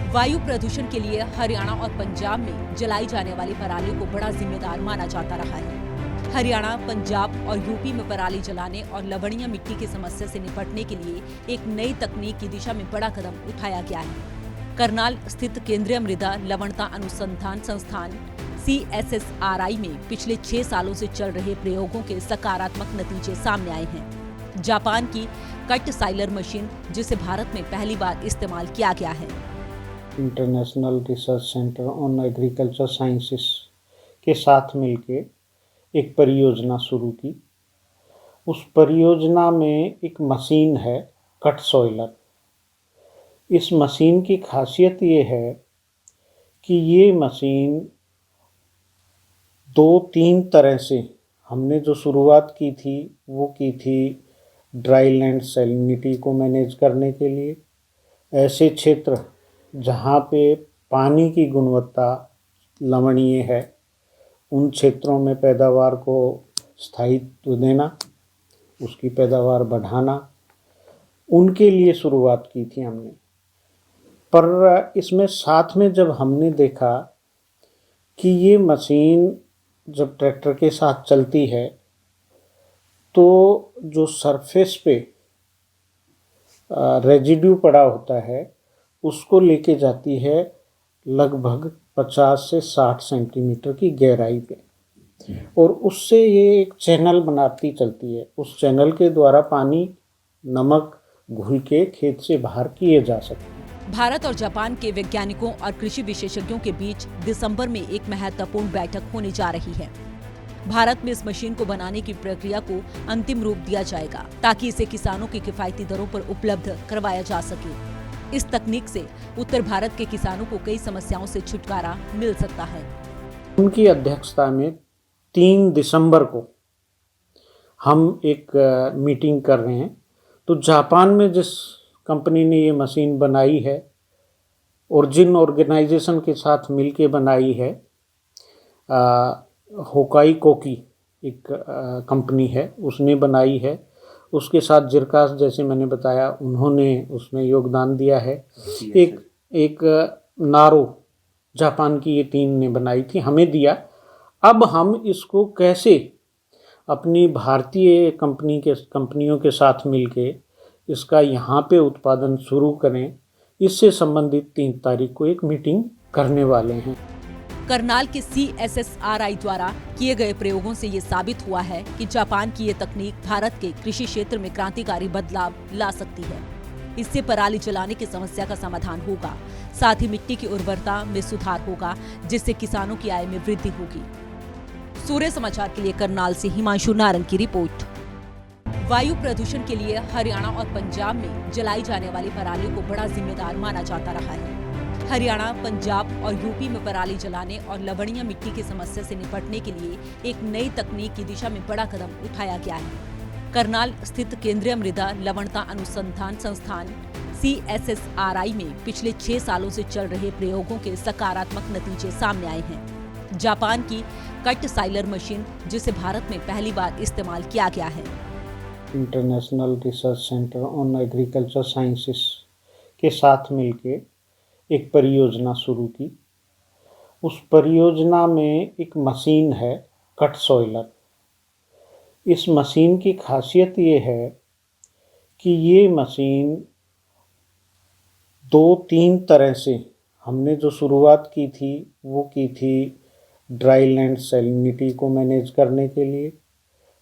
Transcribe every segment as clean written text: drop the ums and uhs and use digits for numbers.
वायु प्रदूषण के लिए हरियाणा और पंजाब में जलाई जाने वाली पराली को बड़ा जिम्मेदार माना जाता रहा है। हरियाणा, पंजाब और यूपी में पराली जलाने और लवणीय मिट्टी की समस्या से निपटने के लिए एक नई तकनीक की दिशा में बड़ा कदम उठाया गया है। करनाल स्थित केंद्रीय मृदा लवणता अनुसंधान संस्थान CSSRI में पिछले 6 सालों से चल रहे प्रयोगों के सकारात्मक नतीजे सामने आए हैं। जापान की कट साइलर मशीन, जिसे भारत में पहली बार इस्तेमाल किया गया है, international research centre on agriculture sciences के साथ मिलके एक परियोजना शुरू की। उस परियोजना में एक मशीन है कट सॉइलर। इस मशीन की खासियत ये है कि ये मशीन 2-3 तरह से, हमने जो शुरुआत की थी वो की थी ड्राई लैंड सैलिनिटी को मैनेज करने के लिए। ऐसे क्षेत्र जहाँ पे पानी की गुणवत्ता लवणीय है, उन क्षेत्रों में पैदावार को स्थायित्व देना, उसकी पैदावार बढ़ाना, उनके लिए शुरुआत की थी हमने। पर इसमें साथ में जब हमने देखा कि ये मशीन जब ट्रैक्टर के साथ चलती है तो जो सरफेस पे रेजिड्यू पड़ा होता है उसको लेके जाती है लगभग 50 से 60 सेंटीमीटर की गहराई पे, और उससे ये एक चैनल बनाती चलती है। उस चैनल के द्वारा पानी, नमक घुल के खेत से बाहर किए जा सकते हैं। भारत और जापान के वैज्ञानिकों और कृषि विशेषज्ञों के बीच दिसंबर में एक महत्वपूर्ण बैठक होने जा रही है। भारत में इस मशीन को बनाने की प्रक्रिया को अंतिम रूप दिया जाएगा ताकि इसे किसानों की किफायती दरों पर उपलब्ध करवाया जा सके। इस तकनीक से उत्तर भारत के किसानों को कई समस्याओं से छुटकारा मिल सकता है। उनकी अध्यक्षता में 3 दिसंबर को हम एक मीटिंग कर रहे हैं। तो जापान में जिस कंपनी ने ये मशीन बनाई है और जिन ऑर्गेनाइजेशन के साथ मिलके बनाई है, होकाई कोकी एक कंपनी है, उसने बनाई है। उसके साथ जिरकास, जैसे मैंने बताया, उन्होंने उसमें योगदान दिया है। एक नारो जापान की ये टीम ने बनाई थी, हमें दिया। अब हम इसको कैसे अपनी भारतीय कंपनियों के साथ मिलके इसका यहाँ पे उत्पादन शुरू करें, इससे संबंधित 3 तारीख को एक मीटिंग करने वाले हैं। करनाल के CSSRI द्वारा किए गए प्रयोगों से ये साबित हुआ है कि जापान की ये तकनीक भारत के कृषि क्षेत्र में क्रांतिकारी बदलाव ला सकती है। इससे पराली जलाने की समस्या का समाधान होगा, साथ ही मिट्टी की उर्वरता में सुधार होगा, जिससे किसानों की आय में वृद्धि होगी। सूर्य समाचार के लिए करनाल से हिमांशु नारंग की रिपोर्ट। वायु प्रदूषण के लिए हरियाणा और पंजाब में जलाई जाने वाली पराली को बड़ा जिम्मेदार माना जाता रहा है। हरियाणा, पंजाब और यूपी में पराली जलाने और लवणीय मिट्टी की समस्या से निपटने के लिए एक नई तकनीक की दिशा में बड़ा कदम उठाया गया है। करनाल स्थित केंद्रीय मृदा लवणता अनुसंधान संस्थान CSSRI में पिछले 6 सालों से चल रहे प्रयोगों के सकारात्मक नतीजे सामने आए हैं। जापान की कट साइलर मशीन, जिसे भारत में पहली बार इस्तेमाल किया गया है, international research centre on agriculture sciences के साथ मिलके एक परियोजना शुरू की। उस परियोजना में एक मशीन है कट सॉइलर। इस मशीन की खासियत ये है कि ये मशीन 2-3 तरह से, हमने जो शुरुआत की थी वो की थी ड्राई लैंड सैलिनिटी को मैनेज करने के लिए।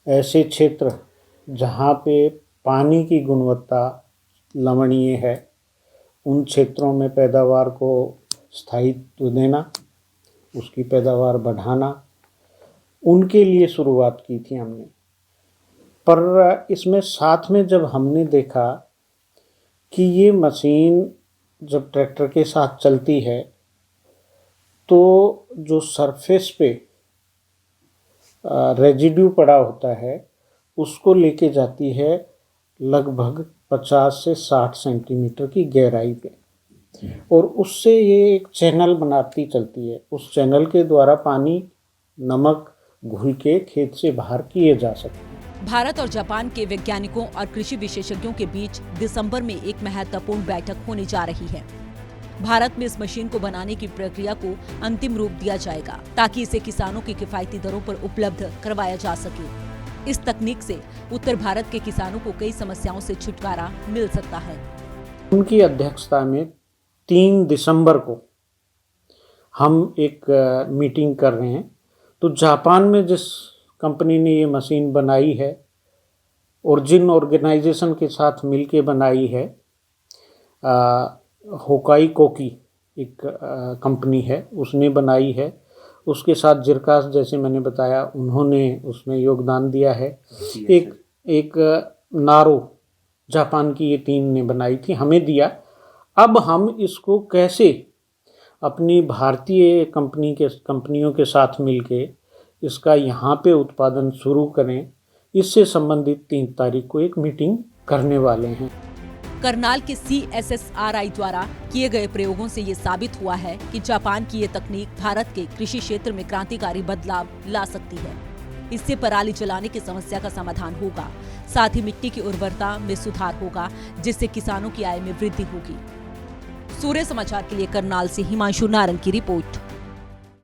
ऐसे क्षेत्र जहाँ पे पानी की गुणवत्ता लवणीय है, उन क्षेत्रों में पैदावार को स्थायित्व देना, उसकी पैदावार बढ़ाना, उनके लिए शुरुआत की थी हमने। पर इसमें साथ में जब हमने देखा कि ये मशीन जब ट्रैक्टर के साथ चलती है तो जो सरफेस पे रेजिड्यू पड़ा होता है उसको लेके जाती है लगभग 50 से 60 सेंटीमीटर की गहराई पे, और उससे ये एक चैनल बनाती चलती है। उस चैनल के द्वारा पानी, नमक घुल के खेत से बाहर किए जा सकते हैं। भारत और जापान के वैज्ञानिकों और कृषि विशेषज्ञों के बीच दिसंबर में एक महत्वपूर्ण बैठक होने जा रही है। भारत में इस मशीन को बनाने की प्रक्रिया को अंतिम रूप दिया जाएगा ताकि इसे किसानों की किफायती दरों पर उपलब्ध करवाया जा सके। इस तकनीक से उत्तर भारत के किसानों को कई समस्याओं से छुटकारा मिल सकता है। उनकी अध्यक्षता में 3 दिसंबर को हम एक मीटिंग कर रहे हैं। तो जापान में जिस कंपनी ने ये मशीन बनाई है और जिन ऑर्गेनाइजेशन के साथ मिलके बनाई है, होकाई कोकी एक कंपनी है, उसने बनाई है। उसके साथ जिरकास, जैसे मैंने बताया, उन्होंने उसमें योगदान दिया है। एक नारो जापान की, ये 3 ने बनाई थी, हमें दिया। अब हम इसको कैसे अपनी भारतीय कंपनियों के साथ मिलके इसका यहाँ पे उत्पादन शुरू करें, इससे संबंधित 3 तारीख को एक मीटिंग करने वाले हैं। करनाल के CSSRI द्वारा किए गए प्रयोगों से ये साबित हुआ है कि जापान की ये तकनीक भारत के कृषि क्षेत्र में क्रांतिकारी बदलाव ला सकती है। इससे पराली जलाने की समस्या का समाधान होगा, साथ ही मिट्टी की उर्वरता में सुधार होगा, जिससे किसानों की आय में वृद्धि होगी। सूर्य समाचार के लिए करनाल से हिमांशु नारंग की रिपोर्ट।